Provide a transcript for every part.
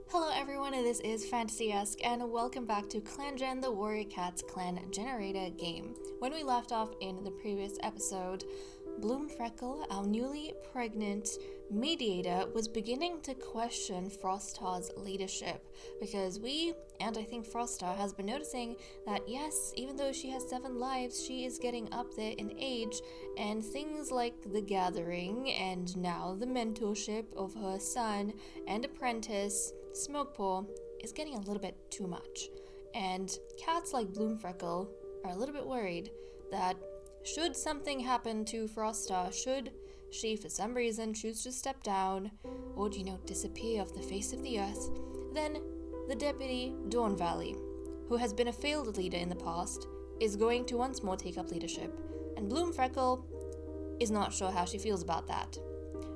Hello everyone, this is Fantasy-esque, and welcome back to ClanGen, the Warrior Cats clan generator game. When we left off in the previous episode, Bloomfreckle, our newly pregnant mediator, was beginning to question Frostar's leadership, because and I think Frostar has been noticing that yes, even though she has 7 lives, she is getting up there in age, and things like the gathering, and now the mentorship of her son and apprentice, Smokepaw, is getting a little bit too much. And cats like Bloomfreckle are a little bit worried that should something happen to Frostar, should she for some reason choose to step down or, disappear off the face of the earth, then the deputy Dawn Valley, who has been a failed leader in the past, is going to once more take up leadership. And Bloomfreckle is not sure how she feels about that,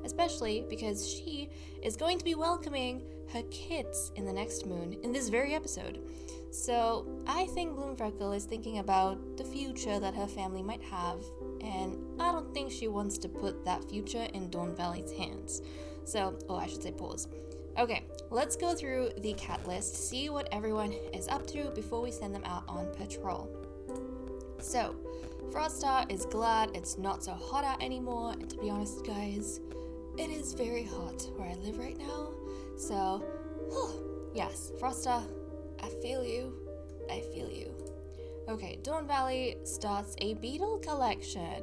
especially because she is going to be welcoming her kids in the next moon in this very episode. So I think Bloomfreckle is thinking about the future that her family might have, and I don't think she wants to put that future in Dawn Valley's hands. I should say pause. Okay, let's go through the cat list, see what everyone is up to before we send them out on patrol. So, Frostar is glad it's not so hot out anymore, and to be honest guys, it is very hot where I live right now. So, yes, Frostar, I feel you. Okay, Dawn Valley starts a beetle collection.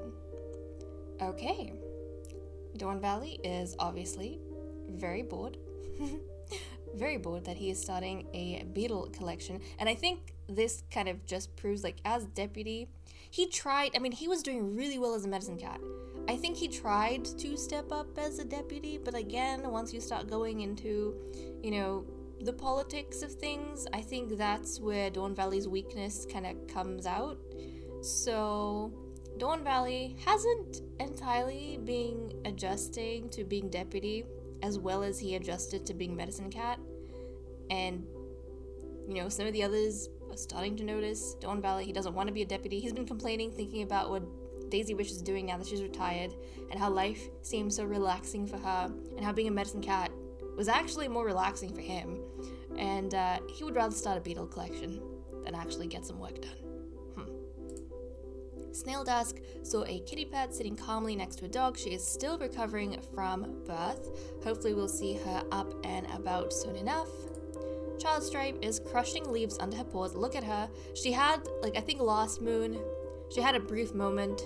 Okay, Dawn Valley is obviously very bored. Very bored that he is starting a beetle collection. And I think this kind of just proves, as deputy, he was doing really well as a medicine cat. I think he tried to step up as a deputy, but again, once you start going into, the politics of things, I think that's where Dawn Valley's weakness kind of comes out. So Dawn Valley hasn't entirely been adjusting to being deputy as well as he adjusted to being medicine cat. And, some of the others are starting to notice Dawn Valley, he doesn't want to be a deputy. He's been complaining, thinking about what Daisy Wish is doing now that she's retired, and how life seems so relaxing for her, and how being a medicine cat was actually more relaxing for him, and he would rather start a beetle collection than actually get some work done. Snail Dusk saw a kitty pet sitting calmly next to a dog. She is still recovering from birth. Hopefully we'll see her up and about soon enough. Child Stripe is crushing leaves under her paws. Look at her. She had, I think last moon, she had a brief moment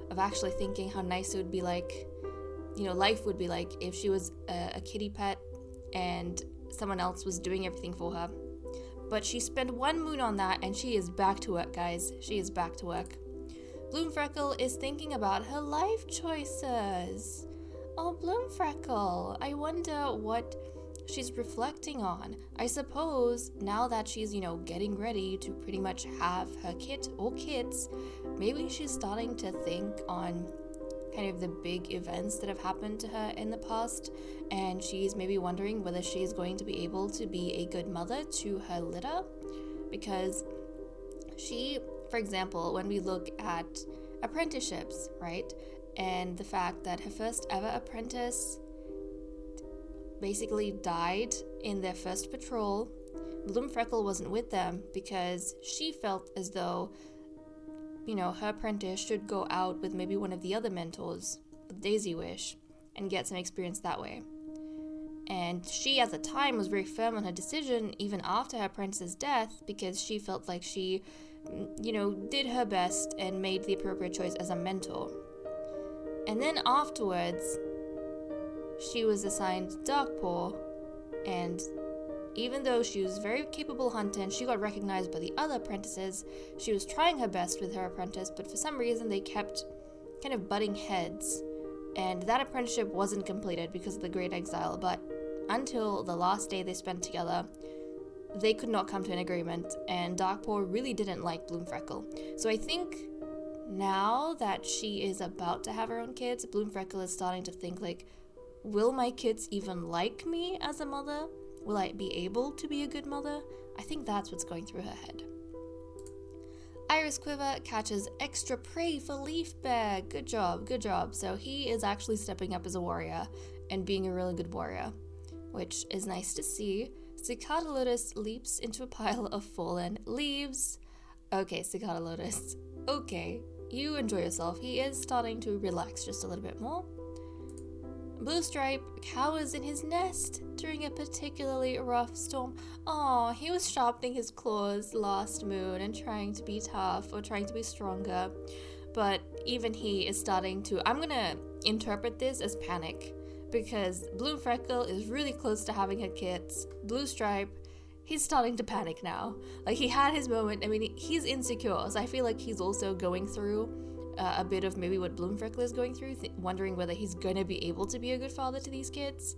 of actually thinking how nice it would be life would be like if she was a kitty pet and someone else was doing everything for her. But she spent 1 moon on that, and she is back to work, guys. She is back to work. Bloomfreckle is thinking about her life choices. Oh, Bloomfreckle, I wonder what she's reflecting on. I suppose now that she's, getting ready to pretty much have her kit or kids, maybe she's starting to think on kind of the big events that have happened to her in the past, and she's maybe wondering whether she's going to be able to be a good mother to her litter, because she, for example, when we look at apprenticeships, right, and the fact that her first ever apprentice basically died in their first patrol, Bloomfreckle wasn't with them because she felt as though her apprentice should go out with maybe one of the other mentors, Daisy Wish, and get some experience that way. And she, at the time, was very firm on her decision, even after her apprentice's death, because she felt like she, did her best and made the appropriate choice as a mentor. And then afterwards, she was assigned Darkpaw, and even though she was very capable hunter and she got recognized by the other apprentices, she was trying her best with her apprentice, but for some reason they kept kind of butting heads, and that apprenticeship wasn't completed because of the Great Exile. But until the last day they spent together, they could not come to an agreement, and Darkpaw really didn't like Bloomfreckle. So I think now that she is about to have her own kids, Bloomfreckle is starting to think will my kids even like me as a mother? Will I be able to be a good mother? I think that's what's going through her head. Iris Quiver catches extra prey for Leaf Bear. Good job. So he is actually stepping up as a warrior and being a really good warrior, which is nice to see. Cicada Lotus leaps into a pile of fallen leaves. Okay, Cicada Lotus. Okay, you enjoy yourself. He is starting to relax just a little bit more. Blue Stripe cowers in his nest during a particularly rough storm. Aw, he was sharpening his claws last moon and trying to be tough or trying to be stronger. But even he is starting to... I'm gonna interpret this as panic. Because Bloomfreckle is really close to having her kids. Blue Stripe, he's starting to panic now. Like, he had his moment. I mean, he's insecure. So I feel like he's also going through a bit of maybe what Bloomfreckle is going through, wondering whether he's going to be able to be a good father to these kids.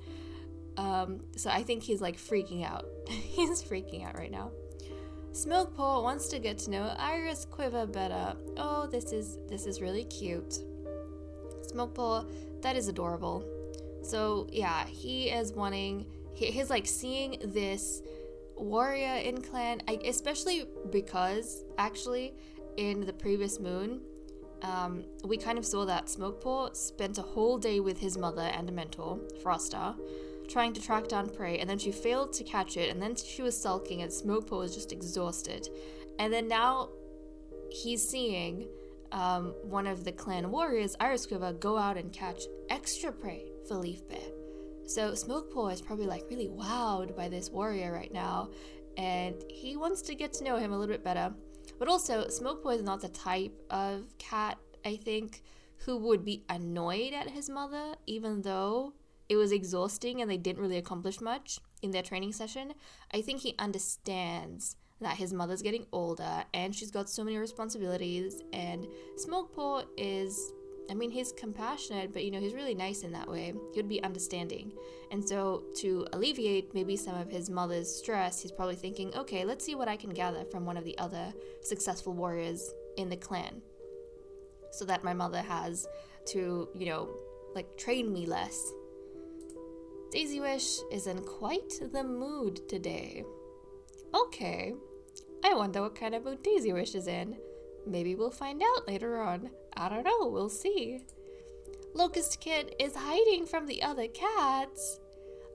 So I think he's like freaking out. He's freaking out right now. Smokepaw wants to get to know Iris Quiver better. Oh, this is really cute. Smokepaw, that is adorable. So yeah, he is wanting, he's like seeing this warrior in clan, especially because actually in the previous moon, we kind of saw that Smokepaw spent a whole day with his mother and a mentor, Frosta, trying to track down prey, and then she failed to catch it, and then she was sulking, and Smokepaw was just exhausted. And then now he's seeing one of the clan warriors, Iris Quiver, go out and catch extra prey for Leaf Bear. So Smokepaw is probably like really wowed by this warrior right now, and he wants to get to know him a little bit better. But also, Smokepaw is not the type of cat, I think, who would be annoyed at his mother, even though it was exhausting and they didn't really accomplish much in their training session. I think he understands that his mother's getting older and she's got so many responsibilities, and Smokepaw is, I mean, he's compassionate, but, you know, he's really nice in that way. He would be understanding. And so to alleviate maybe some of his mother's stress, he's probably thinking, okay, let's see what I can gather from one of the other successful warriors in the clan so that my mother has to, you know, like train me less. Daisy Wish is in quite the mood today. Okay, I wonder what kind of mood Daisy Wish is in. Maybe we'll find out later on. I don't know, we'll see. Locust Kit is hiding from the other cats.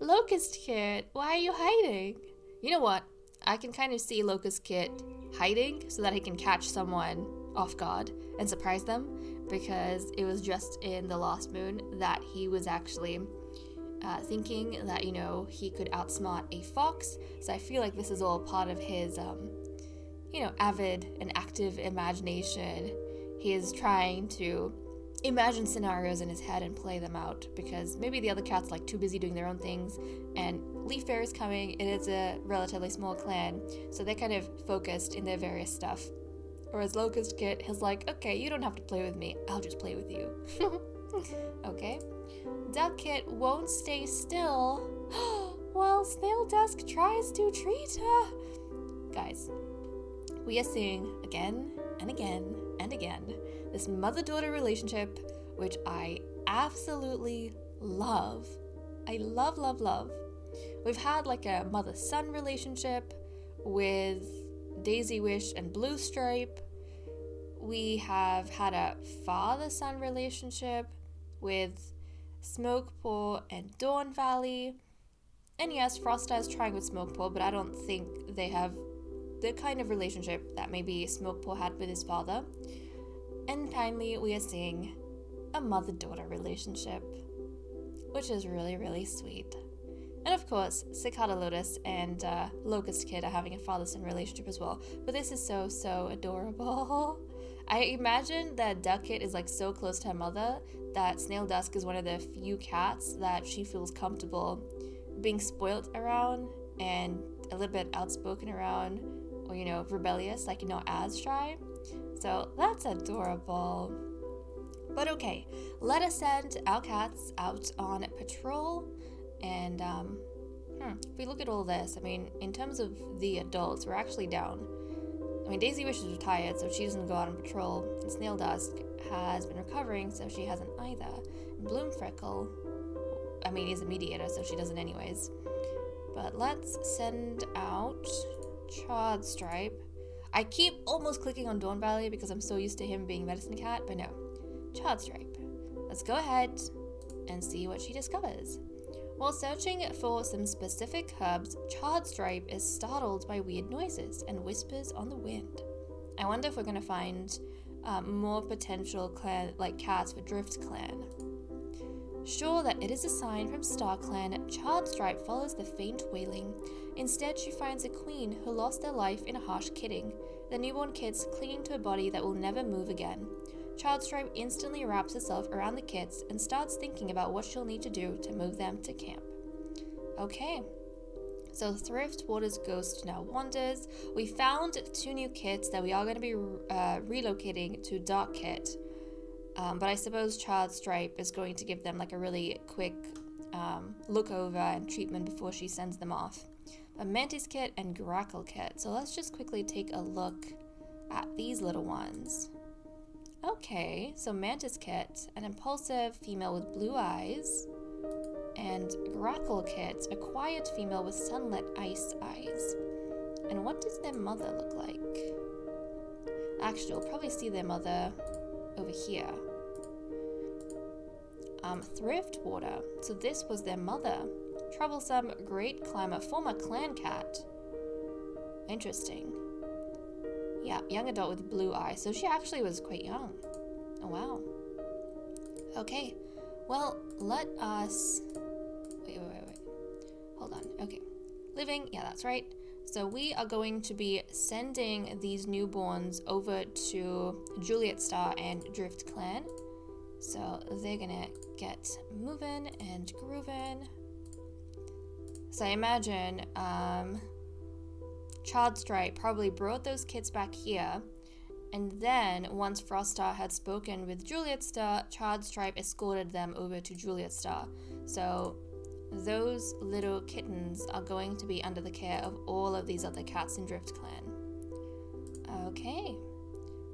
Locust Kit, why are you hiding? You know what? I can kind of see Locust Kit hiding so that he can catch someone off guard and surprise them, because it was just in the last moon that he was actually thinking that, you know, he could outsmart a fox. So I feel like this is all part of his, you know, avid and active imagination. He is trying to imagine scenarios in his head and play them out, because maybe the other cats like too busy doing their own things, and Leaf Bear is coming. It is a relatively small clan, so they're kind of focused in their various stuff. Whereas Locust Kit is like, okay, you don't have to play with me, I'll just play with you. Okay. Duck Kit won't stay still. Well, Snail Dusk tries to treat her. Guys, we are seeing again and again and again this mother-daughter relationship, which I absolutely love. I love, love, love. We've had like a mother-son relationship with Daisy Wish and Blue Stripe. We have had a father-son relationship with Smokepaw and Dawn Valley. And yes, Frosta is trying with Smokepaw, but I don't think they have the kind of relationship that maybe Smokepaw had with his father. And finally, we are seeing a mother-daughter relationship, which is really, really sweet. And of course, Cicada Lotus and Locust Kid are having a father-son relationship as well. But this is so, so adorable. I imagine that Duck Kit is like so close to her mother that Snail Dusk is one of the few cats that she feels comfortable being spoilt around and a little bit outspoken around, or, you know, rebellious, like, you know, as shy. So that's adorable. But okay, let us send our cats out on patrol. And if we look at all this, I mean, in terms of the adults, we're actually down. I mean, Daisy Wish is retired, so she doesn't go out on patrol. And Snail Dusk has been recovering, so she hasn't either. And Bloomfreckle, I mean, is a mediator, so she doesn't anyways. But let's send out Charred Stripe. I keep almost clicking on Dawn Valley because I'm so used to him being Medicine Cat, but no. Charred Stripe. Let's go ahead and see what she discovers. While searching for some specific herbs, Chardstripe is startled by weird noises and whispers on the wind. I wonder if we're going to find more potential clan, like cats for Drift Clan. Sure that it is a sign from Star Clan, Chardstripe follows the faint wailing. Instead, she finds a queen who lost their life in a harsh kidding, the newborn kids clinging to a body that will never move again. Childstripe instantly wraps herself around the kids and starts thinking about what she'll need to do to move them to camp. Okay, so Thriftwater's ghost now wanders. We found 2 new kits that we are going to be relocating to Dark Kit. But I suppose Childstripe is going to give them like a really quick look over and treatment before she sends them off. A Mantis Kit and Grackle Kit. So let's just quickly take a look at these little ones. Okay, so Mantis Kit, an impulsive female with blue eyes, and Grackle Kit, a quiet female with sunlit ice eyes. And what does their mother look like? Actually, we'll probably see their mother over here. Thriftwater, so this was their mother. Troublesome, great climber, former clan cat. Interesting. Yeah, young adult with blue eyes. So she actually was quite young. Oh, wow. Okay. Well, let us... Wait. Hold on. Okay. Living. Yeah, that's right. So we are going to be sending these newborns over to Juliet Star and Drift Clan. So they're gonna get moving and grooving. So I imagine... Childstripe probably brought those kids back here, and then once Froststar had spoken with Juliet Star, Childstripe escorted them over to Juliet Star. So those little kittens are going to be under the care of all of these other cats in Drift Clan. Okay,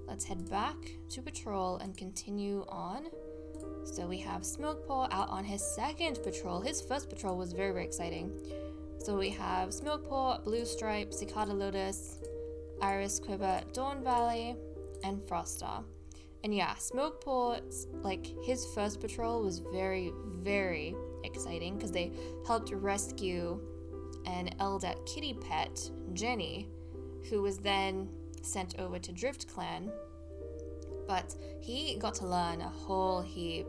let's head back to patrol and continue on. So we have Smokepaw out on his second patrol. His first patrol was very, very exciting. So we have Smokepaw, Blue Stripe, Cicada Lotus, Iris Quiver, Dawn Valley, and Froststar. And yeah, Smokepaw's, like, his first patrol was very, very exciting because they helped rescue an Eldet kitty pet, Jenny, who was then sent over to Drift Clan. But he got to learn a whole heap,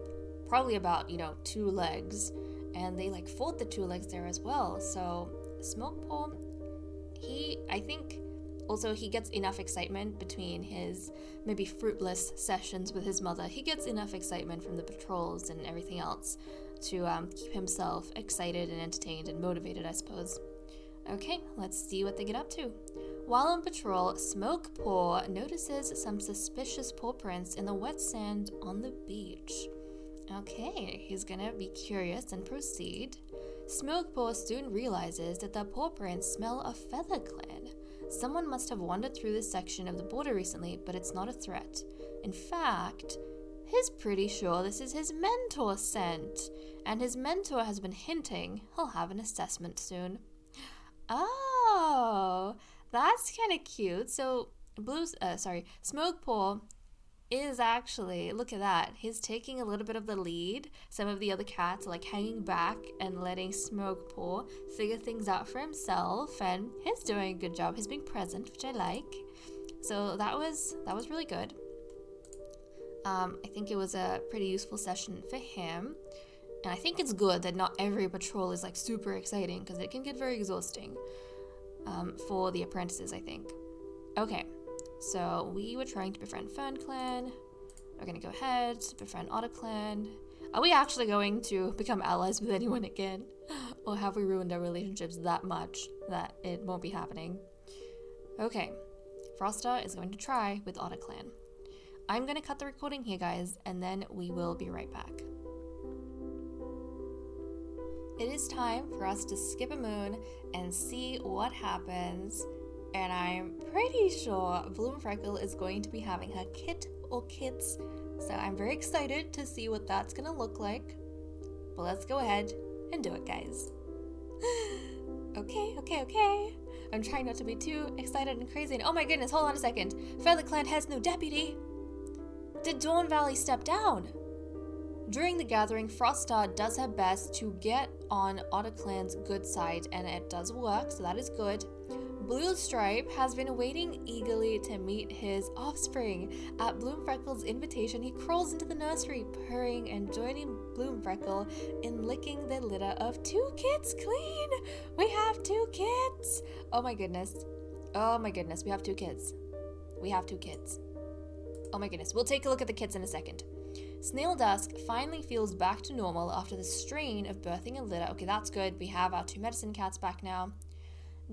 probably about, 2 legs. And they fought the 2 legs there as well. So Smokepaw, I think also he gets enough excitement between his maybe fruitless sessions with his mother. He gets enough excitement from the patrols and everything else to keep himself excited and entertained and motivated, I suppose. Okay, let's see what they get up to. While on patrol, Smokepaw notices some suspicious paw prints in the wet sand on the beach. Okay, he's gonna be curious and proceed. Smokepaw soon realizes that the paw prints smell of Feather Clan. Someone must have wandered through this section of the border recently, but it's not a threat. In fact, he's pretty sure this is his mentor's scent, and his mentor has been hinting he'll have an assessment soon. Oh, that's kind of cute. So, Smokepaw is actually, look at that, he's taking a little bit of the lead. Some of the other cats are hanging back and letting Smokepaw figure things out for himself, and he's doing a good job. He's being present, which I like. So that was really good. I think it was a pretty useful session for him, and I think it's good that not every patrol is super exciting, because it can get very exhausting for the apprentices, I think. Okay. So we were trying to befriend Fern Clan. We're going to go ahead, befriend Otter Clan. Are we actually going to become allies with anyone again? Or have we ruined our relationships that much that it won't be happening? Okay, Froststar is going to try with Otter Clan. I'm going to cut the recording here, guys, and then we will be right back. It is time for us to skip a moon and see what happens. And I'm pretty sure Bloomfreckle is going to be having her kit or kits. So I'm very excited to see what that's going to look like. But let's go ahead and do it, guys. Okay. I'm trying not to be too excited and crazy. And oh my goodness, hold on a second. Feather Clan has no deputy. Did Dawn Valley step down? During the gathering, Froststar does her best to get on Otterclan's good side, and it does work, so that is good. Bluestripe has been waiting eagerly to meet his offspring. At Bloomfreckle's invitation, he crawls into the nursery, purring and joining Bloomfreckle in licking the litter of 2 kits clean. We have 2 kits. Oh my goodness. Oh my goodness, we have 2 kids. We have 2 kids. Oh my goodness, we'll take a look at the kits in a second. Snail Dusk finally feels back to normal after the strain of birthing a litter. Okay, that's good. We have our 2 medicine cats back now.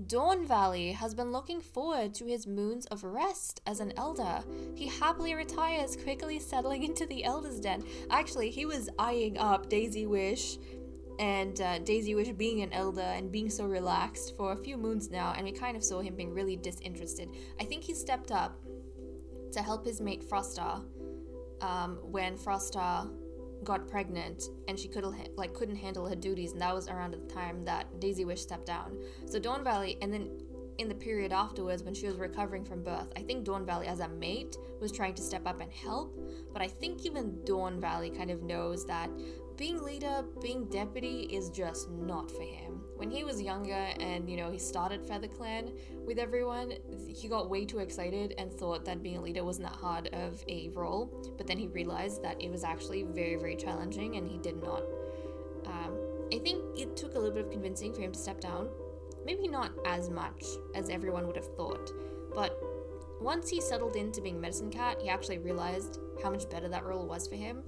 Dawn Valley has been looking forward to his moons of rest as an elder. He happily retires, quickly settling into the elder's den. Actually, he was eyeing up Daisy Wish and Daisy Wish being an elder and being so relaxed for a few moons now, and we kind of saw him being really disinterested. I think he stepped up to help his mate Froststar when Froststar got pregnant and she couldn't handle her duties, and that was around the time that Daisy Wish stepped down. So Dawn Valley, and then in the period afterwards when she was recovering from birth, I think Dawn Valley as a mate was trying to step up and help, but I think even Dawn Valley kind of knows that being leader, being deputy is just not for him. When he was younger and, he started Feather Clan with everyone, he got way too excited and thought that being a leader wasn't that hard of a role, but then he realized that it was actually very, very challenging, and he did not. I think it took a little bit of convincing for him to step down. Maybe not as much as everyone would have thought, but once he settled into being Medicine Cat, he actually realized how much better that role was for him.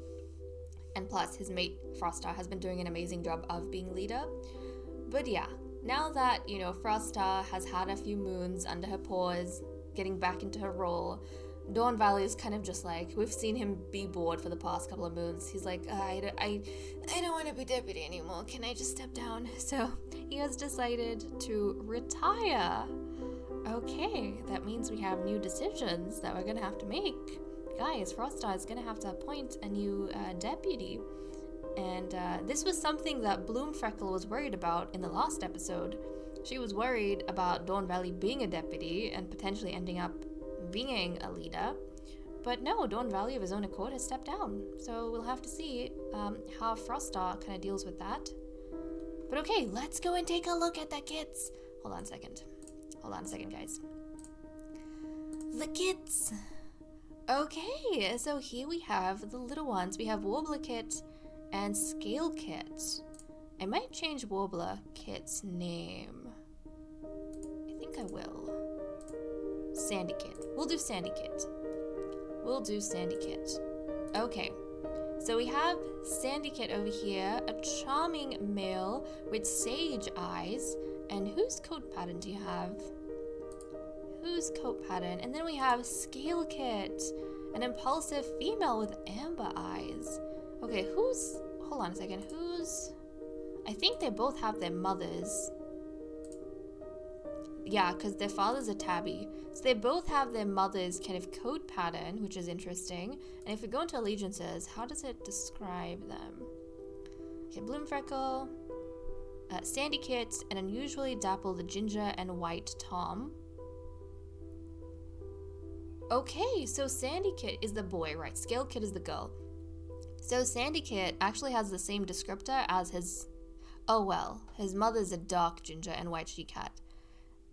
And plus, his mate Froststar has been doing an amazing job of being leader. But yeah, now that, Froststar has had a few moons under her paws, getting back into her role, Dawn Valley is kind of just like, we've seen him be bored for the past couple of moons. He's like, I don't want to be deputy anymore. Can I just step down? So he has decided to retire. Okay, that means we have new decisions that we're going to have to make. Guys, Froststar is going to have to appoint a new deputy. And this was something that Bloomfreckle was worried about in the last episode. She was worried about Dawn Valley being a deputy and potentially ending up being a leader. But no, Dawn Valley of his own accord has stepped down. So we'll have to see how Froststar kind of deals with that. But okay, let's go and take a look at the kits. Hold on a second, guys. The kits. Okay, so here we have the little ones. We have Warbler Kit and Scale Kit. I might change Warbler Kit's name. I think I will. Sandy Kit. We'll do Sandy Kit. Okay, so we have Sandy Kit over here, a charming male with sage eyes. And whose coat pattern do you have? Whose coat pattern? And then we have Scale Kit, an impulsive female with amber eyes. Okay, hold on a second, I think they both have their mothers. Yeah, because their father's a tabby. So they both have their mother's kind of coat pattern, which is interesting. And if we go into allegiances, how does it describe them? Okay, Bloomfreckle, Sandy Kit, an unusually dappled ginger and white Tom. Okay, so Sandy Kit is the boy, right? Scale Kit is the girl. So Sandy Kit actually has the same descriptor as his mother's a dark ginger and white she-cat.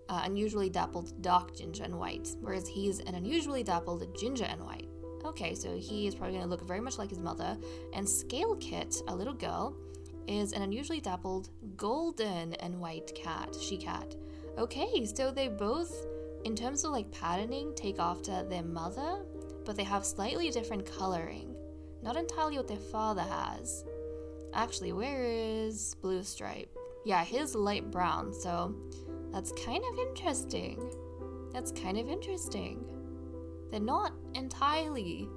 Unusually dappled dark ginger and white, whereas he's an unusually dappled ginger and white. Okay, so he is probably going to look very much like his mother. And Scale Kit, a little girl, is an unusually dappled golden and white she-cat. Okay, so they both, in terms of patterning, take after their mother, but they have slightly different coloring. Not entirely what their father has. Actually, where is Bluestripe? Yeah, his light brown, so that's kind of interesting. They're not entirely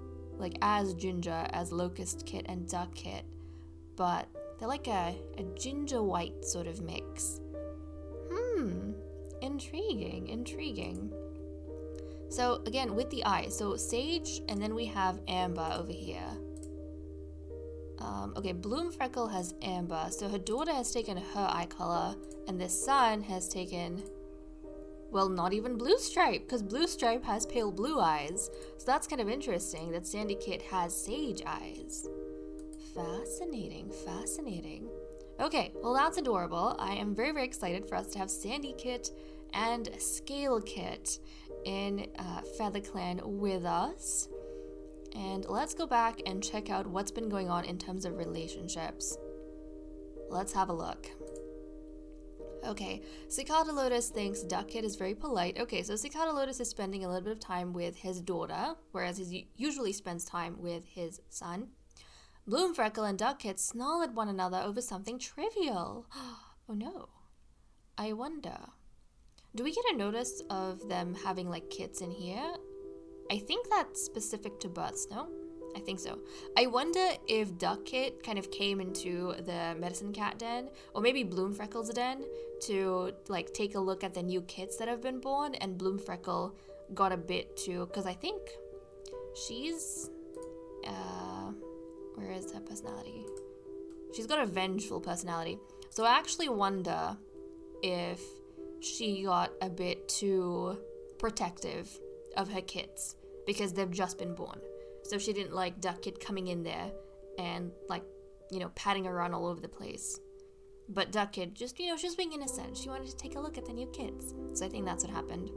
as ginger as Locust Kit and Duck Kit, but they're like a ginger white sort of mix. Intriguing. So again, with the eyes, so Sage, and then we have Amber over here. Okay, Bloomfreckle has Amber, so her daughter has taken her eye color, and the son has taken, well, not even Bluestripe, because Bluestripe has pale blue eyes. So that's kind of interesting that Sandy Kit has sage eyes. Fascinating, fascinating. Okay, well that's adorable. I am very, very excited for us to have Sandy Kit and Scale Kit in Feather Clan with us. And let's go back and check out what's been going on in terms of relationships. Let's have a look. Okay, Cicada Lotus thinks Duck Kit is very polite. Okay, so Cicada Lotus is spending a little bit of time with his daughter, whereas he usually spends time with his son. Bloomfreckle and Duck Kit snarl at one another over something trivial. Oh no. I wonder. Do we get a notice of them having like kits in here? I think that's specific to births, no? I think so. I wonder if Duck Kit kind of came into the medicine cat den, or maybe Bloomfreckle's den, to like take a look at the new kits that have been born, and Bloomfreckle got a bit too, because I think she's where is her personality? She's got a vengeful personality. So I actually wonder if she got a bit too protective of her kits because they've just been born. So she didn't like Duck Kit coming in there and like, you know, patting her around all over the place. But Duck Kit just, you know, she was being innocent. She wanted to take a look at the new kits. So I think that's what happened.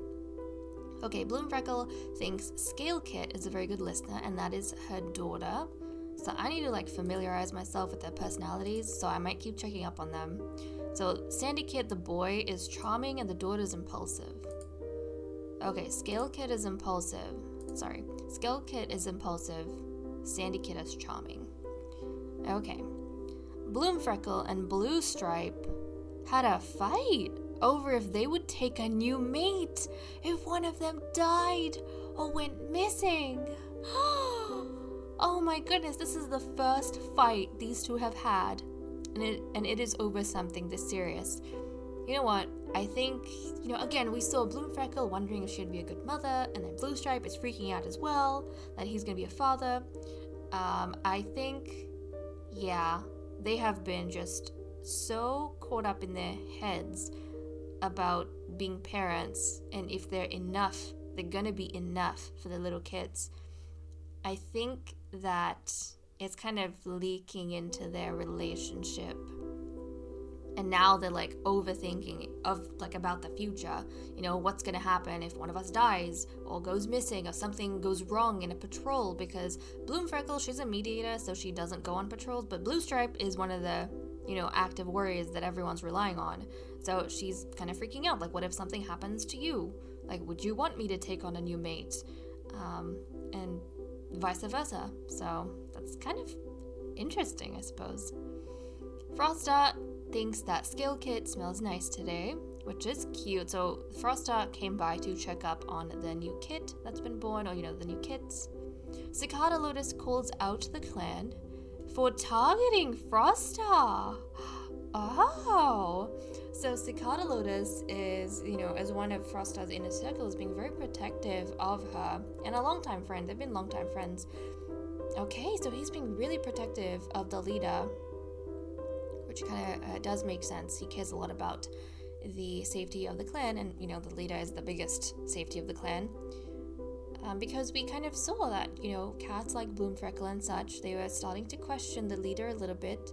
Okay, Bloomfreckle thinks Scale Kit is a very good listener, and that is her daughter. So I need to like familiarize myself with their personalities, so I might keep checking up on them. So Sandy Kit, the boy, is charming and the daughter's impulsive. Okay, Scale Kit is impulsive. Sorry, Scale Kit is impulsive. Sandy Kit is charming. Okay. Bloomfreckle and Blue Stripe had a fight over if they would take a new mate if one of them died or went missing. Oh my goodness, this is the first fight these two have had, and it is over something this serious. You know what? I think, you know, again, we saw Bloomfreckle wondering if she'd be a good mother, and then Blue Stripe is freaking out as well that he's gonna be a father. I think, yeah, they have been just so caught up in their heads about being parents, and if they're gonna be enough for the little kids. I think that it's kind of leaking into their relationship. And now they're like overthinking of like about the future. You know, what's gonna happen if one of us dies or goes missing or something goes wrong in a patrol, because Bloomfreckle, she's a mediator, so she doesn't go on patrols, but Blue Stripe is one of the, you know, active warriors that everyone's relying on. So she's kind of freaking out, like, what if something happens to you? Like, would you want me to take on a new mate? And vice versa. So that's kind of interesting, I suppose. Frosta thinks that Scale Kit smells nice today, which is cute. So Frosta came by to check up on the new kit that's been born, or, you know, the new kits. Cicada Lotus calls out the clan for targeting Frosta. Oh, so Cicada Lotus is, you know, as one of Frosta's inner circle, is being very protective of her, and a longtime friend. They've been longtime friends. Okay, so he's being really protective of the leader, which kind of does make sense. He cares a lot about the safety of the clan, and, you know, the leader is the biggest safety of the clan. Because we kind of saw that, you know, cats like Bloomfreckle and such, they were starting to question the leader a little bit,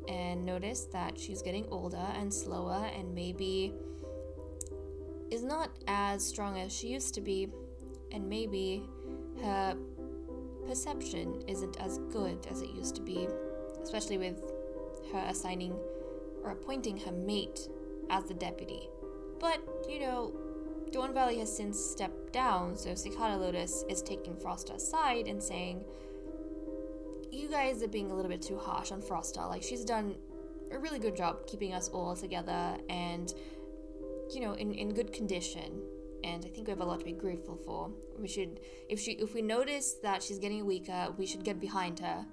and noticed that she's getting older and slower, and maybe is not as strong as she used to be, and maybe her perception isn't as good as it used to be, especially with her assigning or appointing her mate as the deputy. But, you know, Dawn Valley has since stepped down, so Cicada Lotus is taking Frosta's side and saying, you guys are being a little bit too harsh on Frosta. Like, she's done a really good job keeping us all together and, you know, in good condition. And I think we have a lot to be grateful for. We should, if we notice that she's getting weaker, we should get behind her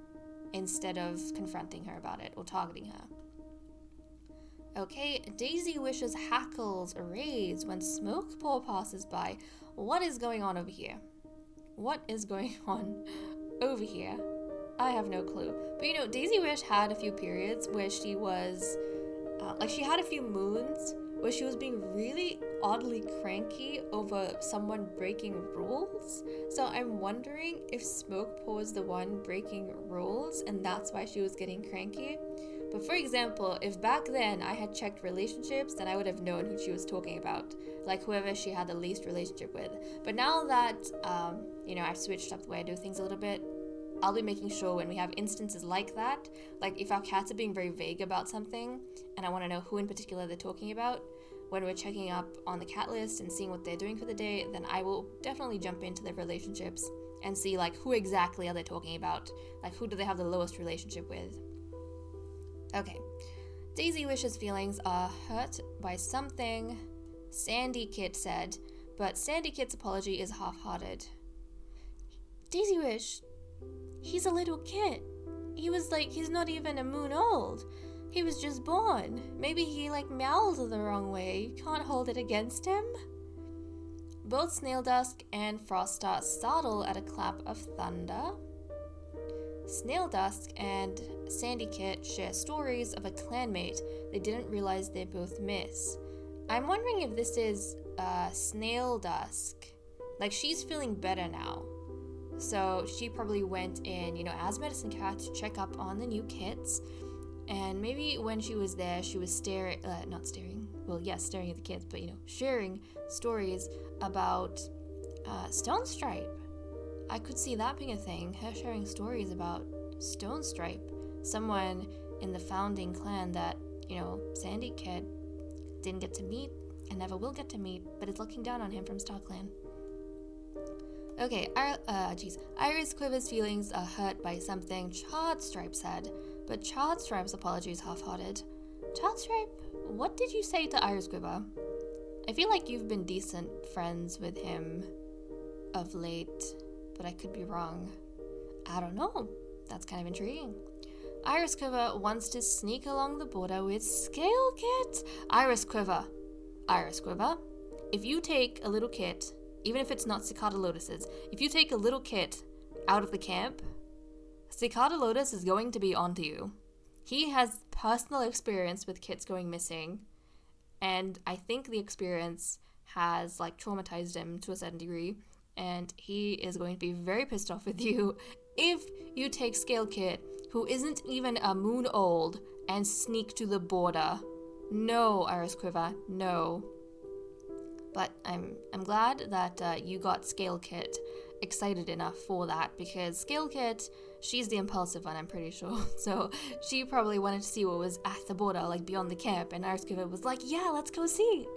instead of confronting her about it or targeting her. Okay, Daisy wishes hackles raise when smoke paw passes by. What is going on over here? What is going on over here? I have no clue. But, you know, Daisy Wish had a few periods where she was, she had a few moons where she was being really oddly cranky over someone breaking rules. So I'm wondering if Smokepaw is the one breaking rules and that's why she was getting cranky. But for example, if back then I had checked relationships, then I would have known who she was talking about, like whoever she had the least relationship with. But now that, I've switched up the way I do things a little bit, I'll be making sure when we have instances like that, like if our cats are being very vague about something, and I want to know who in particular they're talking about, when we're checking up on the cat list and seeing what they're doing for the day, then I will definitely jump into their relationships and see like who exactly are they talking about, like who do they have the lowest relationship with. Okay, Daisy Wish's feelings are hurt by something Sandy Kit said, but Sandy Kit's apology is half-hearted. Daisy Wish, he's a little kid. He's not even a moon old. He was just born. Maybe he meowed the wrong way. You can't hold it against him. Both Snail Dusk and Froststar startle at a clap of thunder. Snail Dusk and Sandy Kit share stories of a clanmate they didn't realize they both miss. I'm wondering if this is Snail Dusk. She's feeling better now. So she probably went in, as Medicine Cat to check up on the new kits. And maybe when she was there, she was staring at the kids, but, sharing stories about Stone Stripe. I could see that being a thing, her sharing stories about Stone Stripe, someone in the founding clan that, Sandy Kid didn't get to meet and never will get to meet, but is looking down on him from Star Clan. Okay, Iris Quiver's feelings are hurt by something Charred Stripe said, but Charred Stripe's apology is half-hearted. Charred Stripe, what did you say to Iris Quiver? I feel like you've been decent friends with him of late, but I could be wrong. I don't know. That's kind of intriguing. Iris Quiver wants to sneak along the border with Scale Kit. Iris Quiver, if you take a little kit, even if it's not Cicada Lotus's, if you take a little kit out of the camp, Cicada Lotus is going to be onto you. He has personal experience with kits going missing, and I think the experience has traumatized him to a certain degree, and he is going to be very pissed off with you if you take Scale Kit, who isn't even a moon old, and sneak to the border. No, Iris Quiver, no. But I'm glad that you got Scale Kit excited enough for that, because Scale Kit, she's the impulsive one, I'm pretty sure. So she probably wanted to see what was at the border, beyond the camp, and Iris Quiver was like, yeah, let's go see.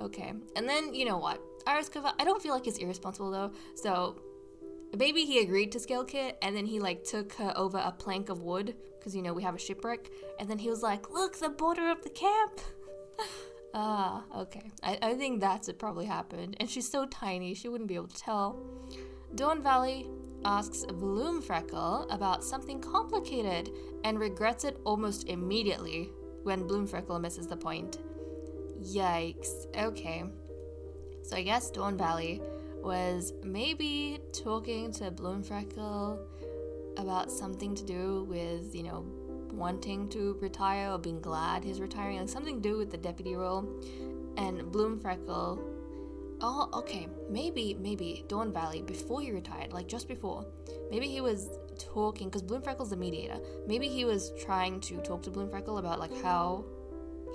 Okay. And then, you know what? Iris Quiver, I don't feel like he's irresponsible though. So maybe he agreed to Scale Kit, and then he took her over a plank of wood, because we have a shipwreck, and then he was like, look, the border of the camp. Okay. I think that's what probably happened. And she's so tiny, she wouldn't be able to tell. Dawn Valley asks Bloomfreckle about something complicated and regrets it almost immediately when Bloomfreckle misses the point. Yikes. Okay. So I guess Dawn Valley was maybe talking to Bloomfreckle about something to do with, wanting to retire or being glad he's retiring, something to do with the deputy role. And Bloomfreckle, oh, okay, maybe Dawn Valley, before he retired, just before, maybe he was talking, because Bloomfreckle's the mediator, maybe he was trying to talk to Bloomfreckle about how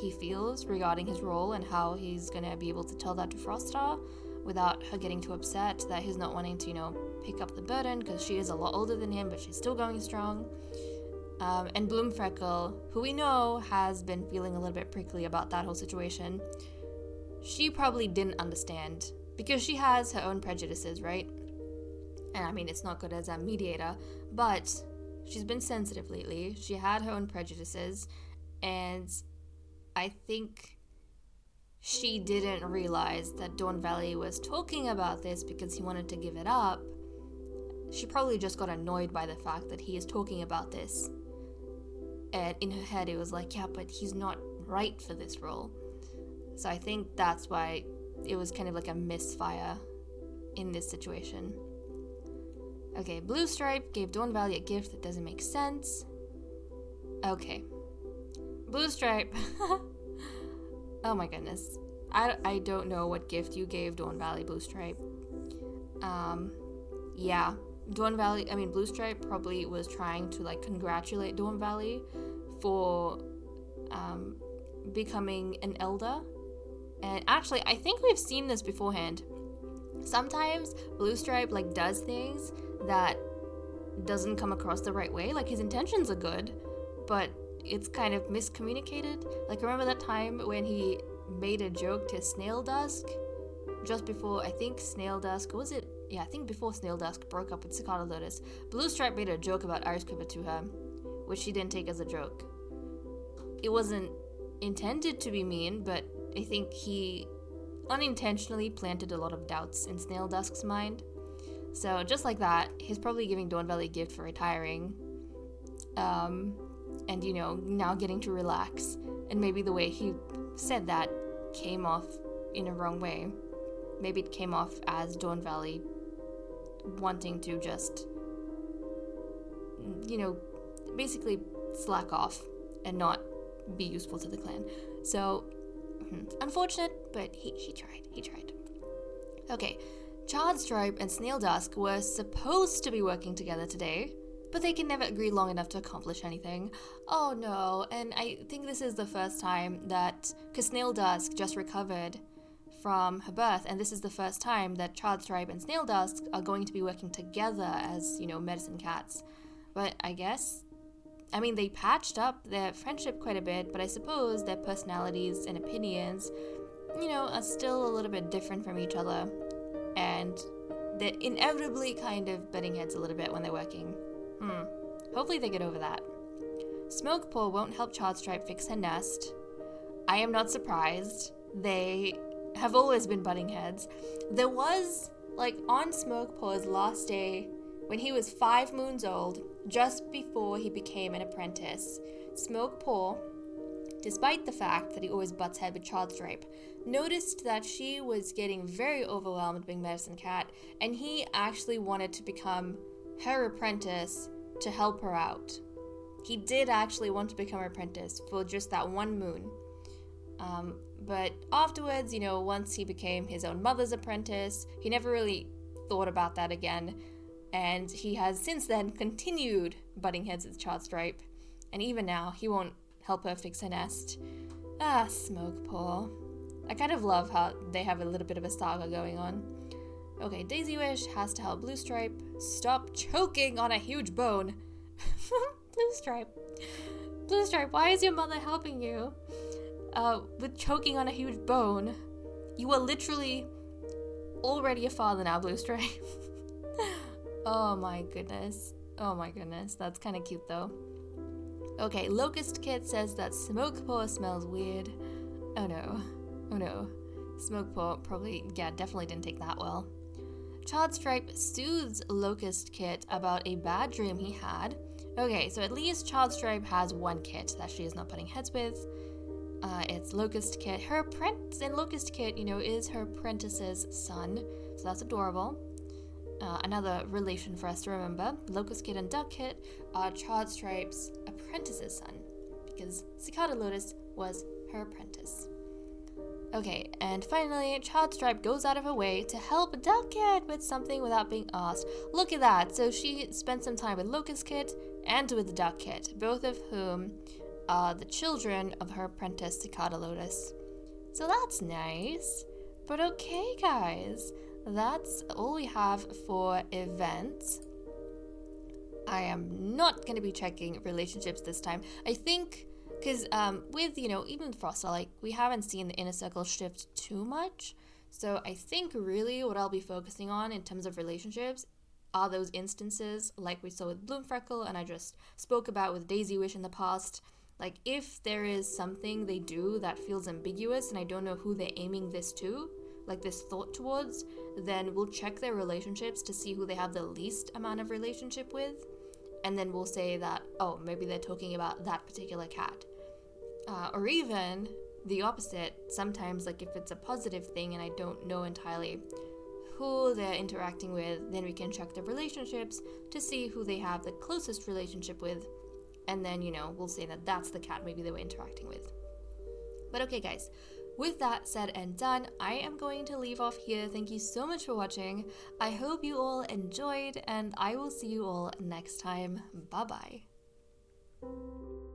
he feels regarding his role and how he's gonna be able to tell that to Froststar without her getting too upset that he's not wanting to, pick up the burden, because she is a lot older than him, but she's still going strong. And Bloomfreckle, who we know has been feeling a little bit prickly about that whole situation, she probably didn't understand, because she has her own prejudices, right? And I mean, it's not good as a mediator, but she's been sensitive lately. She had her own prejudices, and I think she didn't realize that Dawn Valley was talking about this because he wanted to give it up. She probably just got annoyed by the fact that he is talking about this. And in her head, it was like, yeah, but he's not right for this role. So I think that's why it was kind of a misfire in this situation. Okay, Blue Stripe gave Dawn Valley a gift that doesn't make sense. Okay. Blue Stripe. Oh my goodness. I don't know what gift you gave Dawn Valley Blue Stripe. Yeah. Blue Stripe probably was trying to like congratulate Dawn Valley for becoming an elder. And actually, I think we've seen this beforehand. Sometimes Blue Stripe like does things that doesn't come across the right way. Like his intentions are good, but it's kind of miscommunicated. Like remember that time when he made a joke to Snail Dusk just before, I think Snail Dusk, was it? Yeah, I think before Snail Dusk broke up with Cicada Lotus, Blue Stripe made a joke about Iris Quiver to her, which she didn't take as a joke. It wasn't intended to be mean, but I think he unintentionally planted a lot of doubts in Snail Dusk's mind. So just like that, he's probably giving Dawn Valley a gift for retiring. And you know, now getting to relax. And maybe the way he said that came off in a wrong way. Maybe it came off as Dawn Valley wanting to just, you know, basically slack off and not be useful to the clan. So, unfortunate, but he tried. Okay, Charred Stripe and Snail Dusk were supposed to be working together today, but they can never agree long enough to accomplish anything. Oh no, and I think this is the first time that, because Snail Dusk just recovered from her birth, and this is the first time that Charred Stripe and Snail Dusk are going to be working together as, you know, medicine cats. But I guess, I mean, they patched up their friendship quite a bit, but I suppose their personalities and opinions, you know, are still a little bit different from each other, and they're inevitably kind of butting heads a little bit when they're working. Hopefully they get over that. Smoke Paw won't help Charred Stripe fix her nest. I am not surprised. They have always been butting heads. There was, like, on Smoke Paw's last day, when he was 5 moons old, just before he became an apprentice, Smoke Paw, despite the fact that he always butts head with Charred Stripe, noticed that she was getting very overwhelmed being Medicine Cat, and he actually wanted to become her apprentice to help her out. He did actually want to become her apprentice for just that 1 moon. But afterwards, you know, once he became his own mother's apprentice, he never really thought about that again. And he has since then continued butting heads with Charred Stripe. And even now, he won't help her fix her nest. Ah, Smoke Paw. I kind of love how they have a little bit of a saga going on. Okay, Daisy Wish has to help Blue Stripe stop choking on a huge bone. Blue Stripe, why is your mother helping you with choking on a huge bone? You are literally already a father now, Blue Stripe. Oh my goodness, that's kind of cute though. Okay, Locust Kit says that Smoke Paw smells weird. Oh no, Smoke Paw probably, definitely didn't take that well. Charred Stripe soothes Locust Kit about a bad dream he had. Okay, so at least Charred Stripe has 1 kit that she is not putting heads with. It's Locust Kit. Her apprentice, and Locust Kit, you know, is her apprentice's son, so that's adorable. Another relation for us to remember. Locust Kit and Duck Kit are Charred Stripe's apprentice's son, because Cicada Lotus was her apprentice. Okay, and finally, Charred Stripe goes out of her way to help Duck Kit with something without being asked. Look at that! So she spent some time with Locust Kit and with Duck Kit, both of whom are the children of her apprentice Cicada Lotus. So that's nice. But okay, guys, that's all we have for events. I am not going to be checking relationships this time. I think, because with, you know, even Frosta, like, we haven't seen the inner circle shift too much. So I think really what I'll be focusing on in terms of relationships are those instances like we saw with Bloomfreckle and I just spoke about with Daisy Wish in the past. Like, if there is something they do that feels ambiguous and I don't know who they're aiming this to, like this thought towards, then we'll check their relationships to see who they have the least amount of relationship with. And then we'll say that, oh, maybe they're talking about that particular cat. Or even the opposite, sometimes, like, if it's a positive thing and I don't know entirely who they're interacting with, then we can check their relationships to see who they have the closest relationship with. And then, you know, we'll say that that's the cat maybe they were interacting with. But okay, guys, with that said and done, I am going to leave off here. Thank you so much for watching. I hope you all enjoyed, and I will see you all next time. Bye bye.